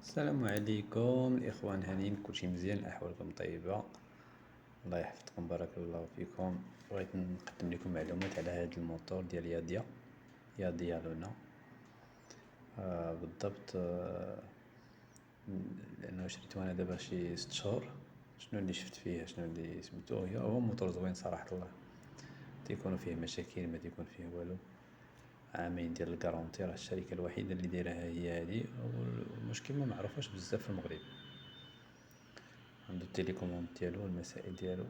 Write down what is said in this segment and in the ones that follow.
السلام عليكم الإخوان، هانيين كلشي مزيان؟ أحوالكم طيبة؟ الله يحفظكم، بارك الله فيكم. بغيت نقدم لكم معلومات على هذا الموتور ديال ياديا لونا. بالضبط. لأنه شريتو أنا دابا شي 6 شهور. شنو اللي شفت فيه، شنو اللي سميتو، هو موتور زوين صراحة الله. تيكونو فيه مشاكل، ما تيكون فيه والو. عامين ديال الكارونتي، راه الشركة الوحيدة اللي دايراها هي هادي، والمشكل ما معروفاش بزاف في المغرب. عنده التيليكوموند ديالو والمسائل ديالو.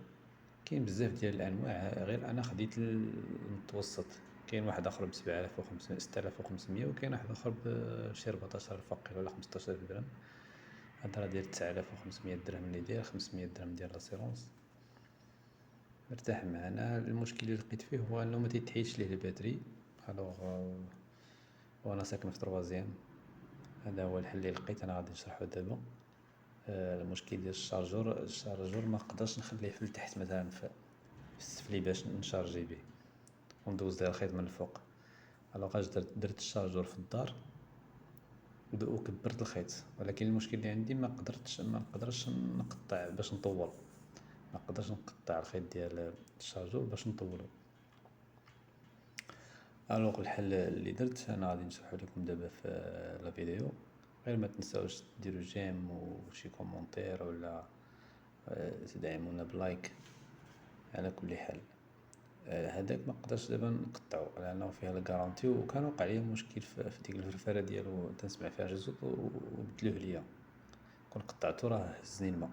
كاين بزاف ديال الانواع، غير انا خديت المتوسط. كاين واحد اخر ب7500 6500، وكاين واحد اخر بشي 14 فقير ولا 15 درهم. هذا راه داير 9500 درهم، اللي داير 500 درهم ديال لاسيرونس. مرتاح معاه. انا المشكل اللي لقيت فيه هو انه ما تيتحيدش ليه الباتري. الوغ وانا ساكن في تروازيام، هذا هو الحل اللي لقيت. انا غادي نشرحو دابا. المشكل ديال الشارجور ما نقدرش نخليه في التحت مثلا في السفلي باش نشارجي به وندوز ليه الخيط من الفوق. الوغ اش درت الشارجور في الدار وكبرت الخيط، ولكن المشكل اللي عندي ما نقدرش نقطع باش نطول. ما نقدرش نقطع الخيط ديال الشارجور باش نطولو. الوغ الحل اللي درت انا غادي نشرحو لكم دابا في لا فيديو. غير ما تنساوش ديروا جيم وشي كومونتير، ولا تدعمونا بلايك. على كل حال، هذاك ما نقدرش دابا نقطعو لانه فيها الكارونتي، وكان وقع لي مشكل في ديك الفرفاره ديالو، تنسمع فيها جزوط وبدلوه ليا. كون قطعتو راه هزني الماء.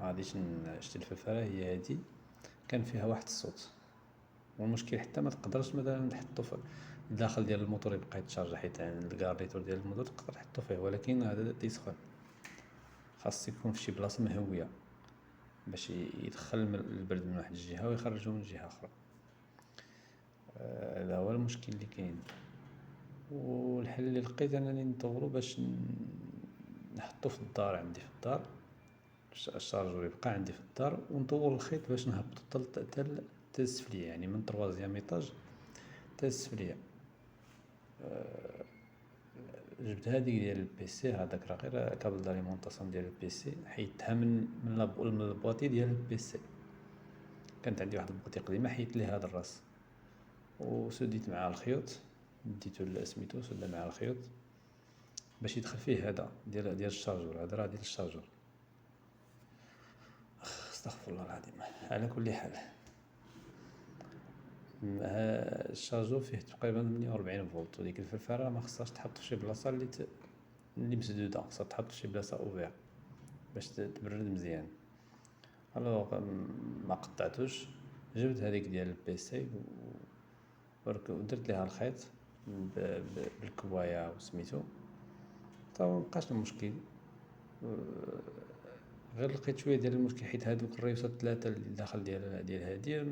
غاديش شتي الفرفاره هي هادي، كان فيها واحد الصوت. والمشكل حتى ما تقدرش مثلا تحطو في الداخل ديال الموتور يبقى يتشارجا، حيت الكاريتور ديال الموتور تقدر تحطو فيه، ولكن هذا تيسخن. خاص يكون فشي بلاصه مهويه باش يدخل البرد من واحد الجهه ويخرجو من جهه اخرى. هذا هو المشكل اللي كاين. والحل اللي لقيت انني نطورو باش نحطو في الدار. عندي في الدار الشارجور يبقى عندي في الدار، ونطور الخيط باش نهبطو حتى السفلية، يعني من طروازيام ايطاج حتى السفلية. جبت هاديك ديال البيسي، هداك راه غير كابل داليمونطاسيون ديال البيسي، حيدتها من البواطي ديال البيسي. كانت عندي واحد البواطي قديمة، حيدت ليها هاد الراس وسديت معاه الخيوط. ديتو سميتو سد معاه الخيوط باش يدخل فيه هذا ديال الشارجور. هذا راه ديال الشارجور. استغفر الله العظيم. على كل حال، الشارجور فيه تقريبا 48 فولت، وديك الفرفاره ما خصهاش تحط في شي بلاصه اللي مسدوده، خصها تحط في شي بلاصه اوفير باش تبرد مزيان. الوغ ما قطعتوش، جبت هذيك ديال البيسي ودرت ليها الخيط بالكوايا وسميتو، حتى مبقاش المشكل. غير لقيت شويه ديال المشكل، حيت هادوك الريوسات 3 اللي داخل ديال هادي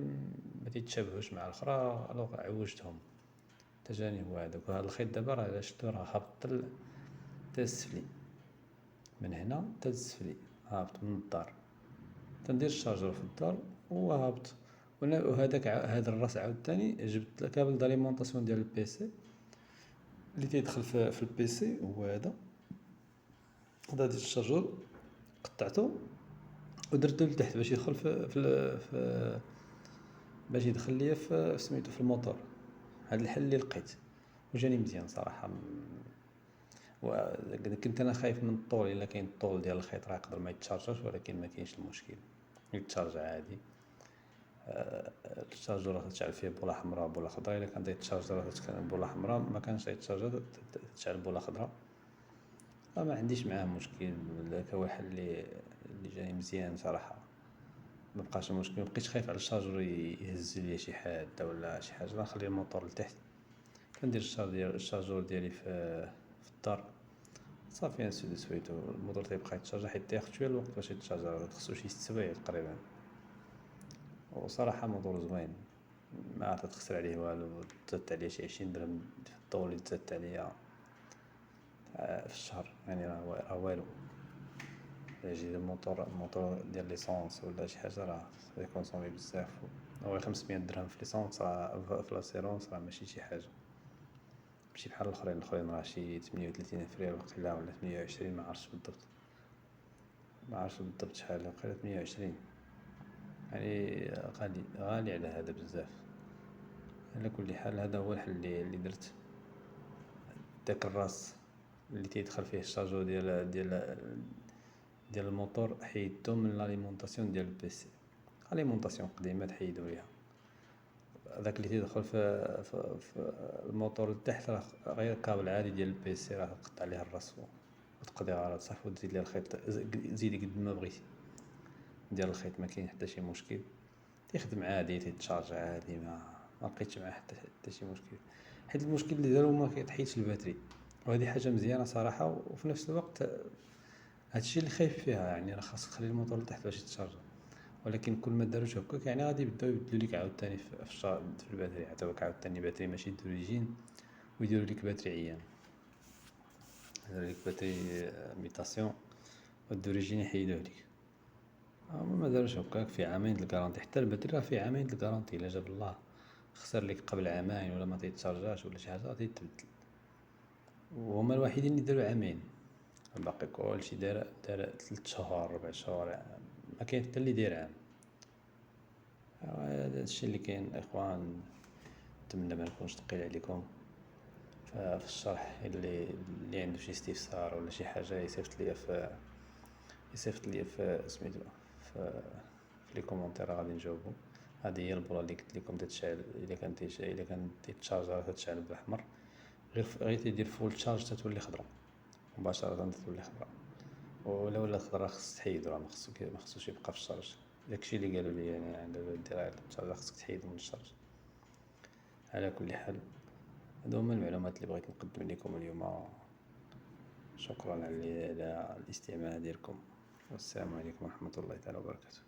ما تيتشابهوش مع الاخرى. الوغ عوجتهم حتى جاني هو هذاك. وهذا الخيط دابا راه شفتو راه هابط حتى السفلي، من هنا حتى السفلي هابط من الدار. تندير الشارجور في الدار وهو هابط. وهذاك هذا الراس عاوتاني جبت كابل داليمونطاسيون ديال البيسي اللي تيدخل في البيسي، هو هذا ديال الشارجور. قطعته ودرتو لتحت باش يدخل في باش يدخل ليا في سميتو في الموتور. هذا الحل اللي لقيت وجاني مزيان صراحه. كنت انا خايف من الطول، الا كاين الطول ديال الخيط راه يقدر ما يتشارجاش، ولكن ما كاينش المشكل، يتشارج عادي. الشارجور راه تشعل فيه بوله حمراء بوله خضراء. الا كان يتشارج راه تكون بوله حمراء، ما كانش يتشارج تشعل بوله خضراء. ما عنديش معاه مشكل. ذاك هو الحل اللي جاني مزيان صراحه. ما بقاش المشكل، ما بقيتش خايف على الشارجور يهز ليا شي حاده ولا شي حاجه. نخلي الموتور لتحت، كندير الشارجور ديالي في الدار صافي. نسد سويتو، الموتور تيبقى يتشارجا، حيت تياخد شويه الوقت باش يتشارجا، خصو شي 6 سوايع تقريبا. وصراحه موتور زوين، ما تخسر عليه والو. تزادت عليه شي 20 درهم في الضو اللي تزادت عليا في الشهر، يعني راه والو. يجي الموتور ديال ليسونس ولا شي حاجه راه يكونسومي بزاف. هو 500 درهم في ليسونس، راه في لاسيرونس راه ماشي شي حاجه. ماشي بحال الاخرين راه شي 38 الف ريال وقيلا ولا 28، معرفتش بالضبط، معرفتش بالضبط شحال، وقيلا 28. يعني غالي على هذا بزاف. على كل حال هذا هو الحل اللي درت. داك الراس اللي تيدخل فيه الشارجور ديال الموتور حيدتو من لاليمونطاسيون ديال البيسي، اليمونطاسيون قديمه تحيدو ليها. داك اللي تيدخل في الموتور لتحت راه غير كابل عادي ديال البيسي، راه تقطع عليه الراس فوق وتقضي على صافي، وتزيد ليه الخيط، زيدي قد ما بغيتي ديال الخيط، ما كاين حتى شي مشكل. تيخدم عادي، تيتشارج عادي، ما لقيتش معاه حتى شي مشكل. حيت المشكل اللي دارو ما كيتحيدش الباتري، وهذه حاجه مزيانه صراحه. وفي نفس الوقت هادشي اللي خايف فيها، يعني راه خاصك تخلي الموتور لتحت باش يتشارجا. ولكن كل ما داروش هكاك يعني غادي يبداو يبدلو ليك عاوتاني في الباتري، عطاوك عاوتاني باتري ماشي دوريجين، ويديرو ليك باتري عيان، يديرو ليك باتري ميتاسيون، والدوريجين يحيدوه ليك. ما داروش هكاك، في عامين د الكارونتي، حتى الباتري راه في عامين د الكارونتي. الا جاب الله خسر ليك قبل عامين ولا ما تيتشارجاش ولا شي حاجه تيتبدل. وهما الوحيدين اللي داروا عامين، الباقي كلشي دار 3 شهور 4 شهور، ما كاين حتى اللي داير عام. هذا الشيء اللي كاين الاخوان. نتمنى ما نكونش ثقيل عليكم في الشرح. اللي عنده شي استفسار ولا شي حاجه يصيفط لي في سميتو في لي كومونتير، غادي نجاوبو. هذه هي البوله اللي قلت لكم تتشعل الا كان تيتشارجا تتشعل بالاحمر، غير تيدير فول تشارج تتولي خضرا مباشره، تولي خضرا. ولا ولات خضرا خصك تحيدو، راه ما خصوش يبقى في الشارج. داكشي اللي قالوا لي يعني عند دير الشارج، خصك تحيدو من الشارج. على كل حال هادو هما المعلومات اللي بغيت نقدم لكم اليوم. شكرا على الاستماع ديالكم، والسلام عليكم ورحمه الله تعالى وبركاته.